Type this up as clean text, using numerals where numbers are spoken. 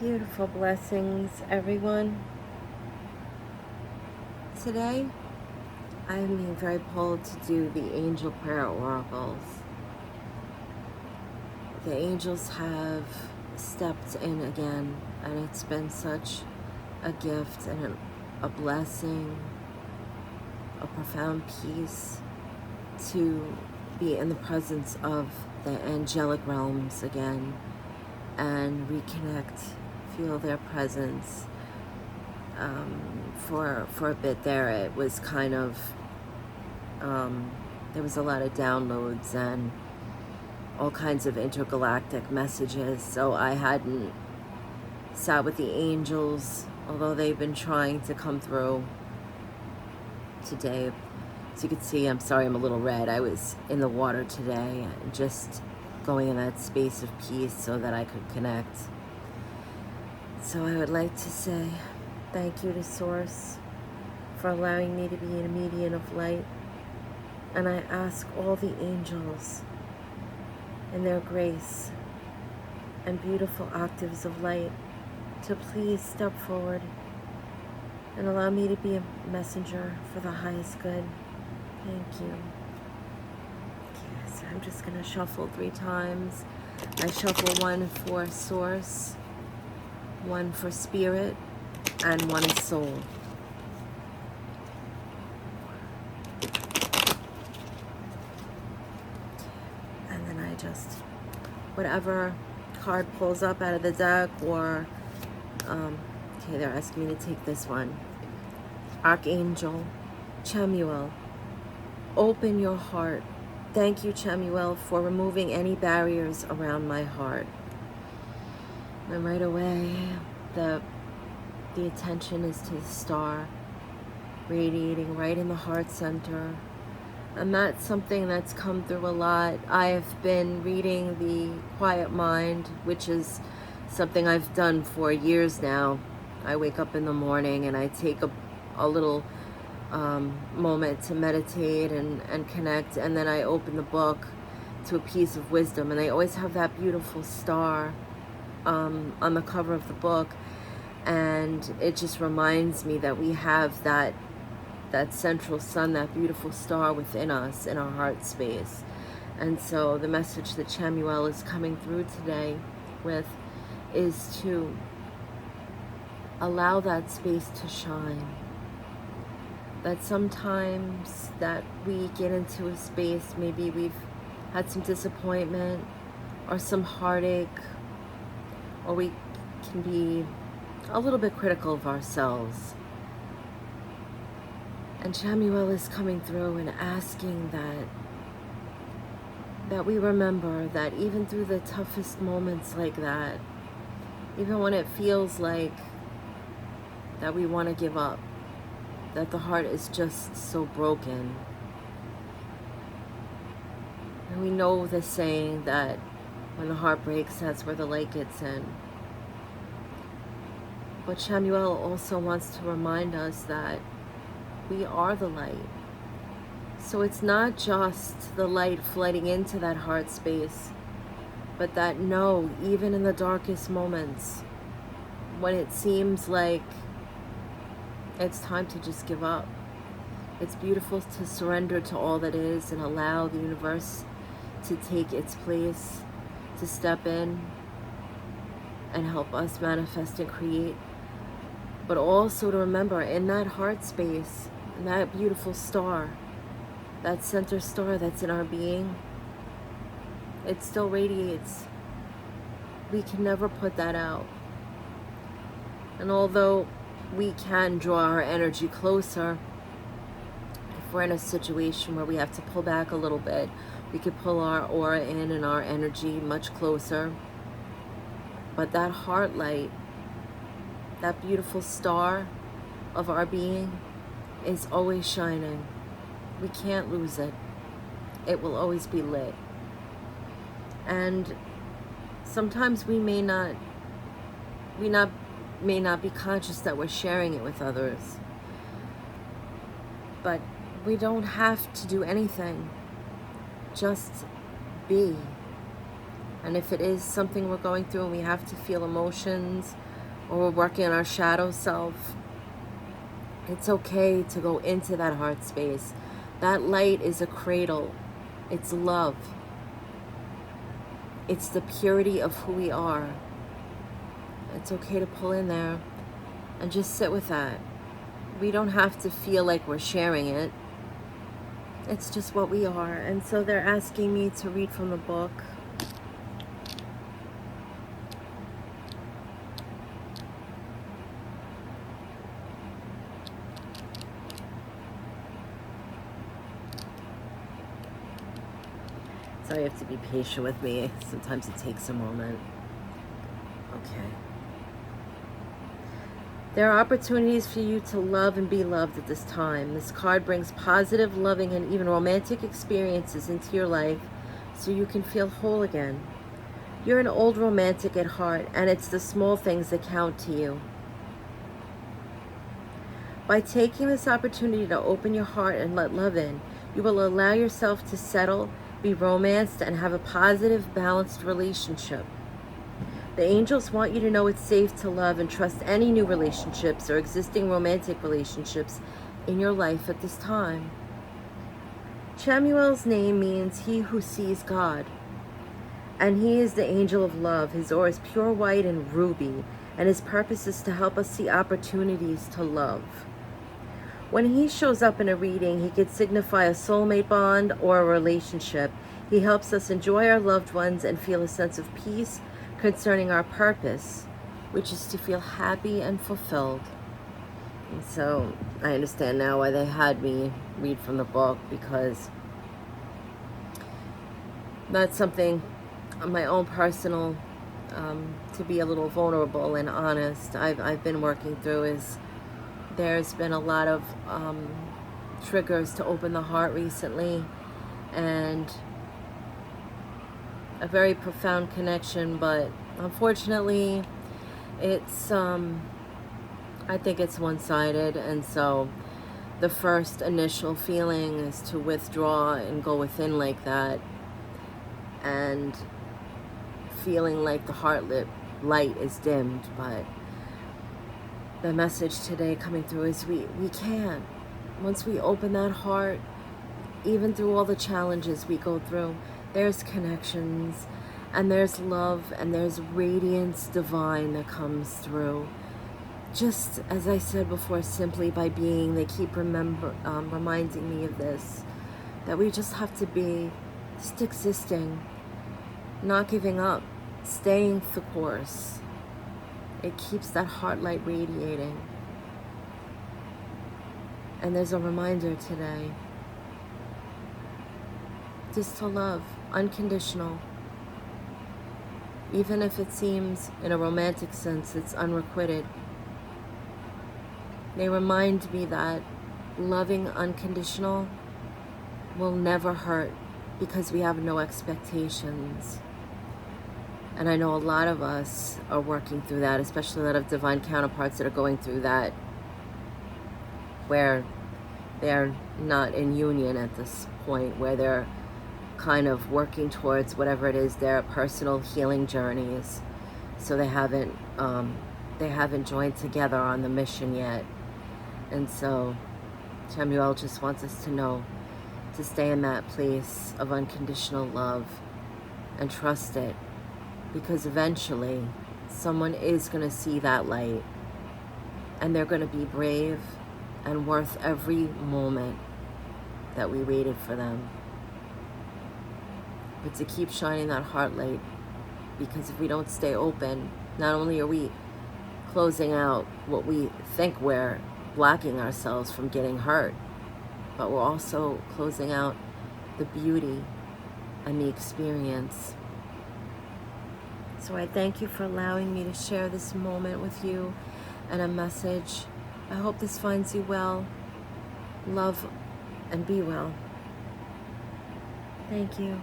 Beautiful blessings, everyone. Today, I am being very pulled to do the angel prayer oracles. The angels have stepped in again, and it's been such a gift and a blessing, a profound peace to be in the presence of the angelic realms again and reconnect, feel their presence. For a bit there, it was kind of there was a lot of downloads and all kinds of intergalactic messages, so I hadn't sat with the angels, although they've been trying to come through today. As you can see, I'm sorry I'm a little red. I was in the water today and just going in that space of peace so that I could connect. So I would like to say thank you to Source for allowing me to be a medium of light. And I ask all the angels in their grace and beautiful octaves of light to please step forward and allow me to be a messenger for the highest good. Thank you. Okay, so I'm just going to shuffle 3 times. I shuffle 1 for Source, 1 for Spirit, and 1 is Soul. And then I just, whatever card pulls up out of the deck, or, okay, they're asking me to take this one. Archangel Chamuel, open your heart. Thank you, Chamuel, for removing any barriers around my heart. And right away, the attention is to the star, radiating right in the heart center. And that's something that's come through a lot. I have been reading The Quiet Mind, which is something I've done for years now. I wake up in the morning and I take a little moment to meditate and connect, and then I open the book to a piece of wisdom, and they always have that beautiful star on the cover of the book, and it just reminds me that we have that central sun, that beautiful star within us in our heart space. And so the message that Chamuel is coming through today with is to allow that space to shine. That sometimes that we get into a space, maybe we've had some disappointment or some heartache, or we can be a little bit critical of ourselves. And Chamuel is coming through and asking that we remember that even through the toughest moments like that, even when it feels like that we want to give up, that the heart is just so broken. And we know the saying that when the heart breaks, that's where the light gets in. But Chamuel also wants to remind us that we are the light. So it's not just the light flooding into that heart space, but that no, even in the darkest moments, when it seems like it's time to just give up, it's beautiful to surrender to all that is and allow the universe to take its place, to step in and help us manifest and create. But also to remember, in that heart space, in that beautiful star, that center star that's in our being, it still radiates. We can never put that out. And although we can draw our energy closer, if we're in a situation where we have to pull back a little bit, we could pull our aura in and our energy much closer. But that heart light, that beautiful star of our being, is always shining. We can't lose it. It will always be lit. And sometimes we may not be conscious that we're sharing it with others. But we don't have to do anything. Just be. And if it is something we're going through and we have to feel emotions or we're working on our shadow self, it's okay to go into that heart space. That light is a cradle. It's love. It's the purity of who we are. It's okay to pull in there and just sit with that. We don't have to feel like we're sharing it. It's just what we are. And so they're asking me to read from the book. So you have to be patient with me. Sometimes it takes a moment. Okay. There are opportunities for you to love and be loved at this time. This card brings positive, loving, and even romantic experiences into your life so you can feel whole again. You're an old romantic at heart, and it's the small things that count to you. By taking this opportunity to open your heart and let love in, you will allow yourself to settle, be romanced, and have a positive, balanced relationship. The angels want you to know it's safe to love and trust any new relationships or existing romantic relationships in your life at this time. Chamuel's name means he who sees God, and he is the angel of love. His aura is pure white and ruby, and his purpose is to help us see opportunities to love. When he shows up in a reading, he could signify a soulmate bond or a relationship. He helps us enjoy our loved ones and feel a sense of peace concerning our purpose, which is to feel happy and fulfilled. And so I understand now why they had me read from the book, because that's something on my own personal, to be a little vulnerable and honest, I've been working through. Is there's been a lot of triggers to open the heart recently, and a very profound connection, but unfortunately it's I think it's one-sided, and so the first initial feeling is to withdraw and go within like that, and feeling like the heart light is dimmed. But the message today coming through is we can, once we open that heart, even through all the challenges we go through, there's connections, and there's love, and there's radiance divine that comes through. Just as I said before, simply by being, they keep reminding me of this, that we just have to be just existing, not giving up, staying the course. It keeps that heart light radiating. And there's a reminder today, just to love, unconditional. Even if it seems, in a romantic sense, it's unrequited. They remind me that loving unconditional will never hurt, because we have no expectations. And I know a lot of us are working through that, especially a lot of divine counterparts that are going through that, where they're not in union at this point, where they're kind of working towards whatever it is, their personal healing journeys. So they haven't joined together on the mission yet. And so Chamuel just wants us to know to stay in that place of unconditional love and trust it, because eventually someone is going to see that light, and they're going to be brave and worth every moment that we waited for them. But to keep shining that heart light, because if we don't stay open, not only are we closing out what we think we're blocking ourselves from getting hurt, but we're also closing out the beauty and the experience. So I thank you for allowing me to share this moment with you and a message. I hope this finds you well. Love and be well. Thank you.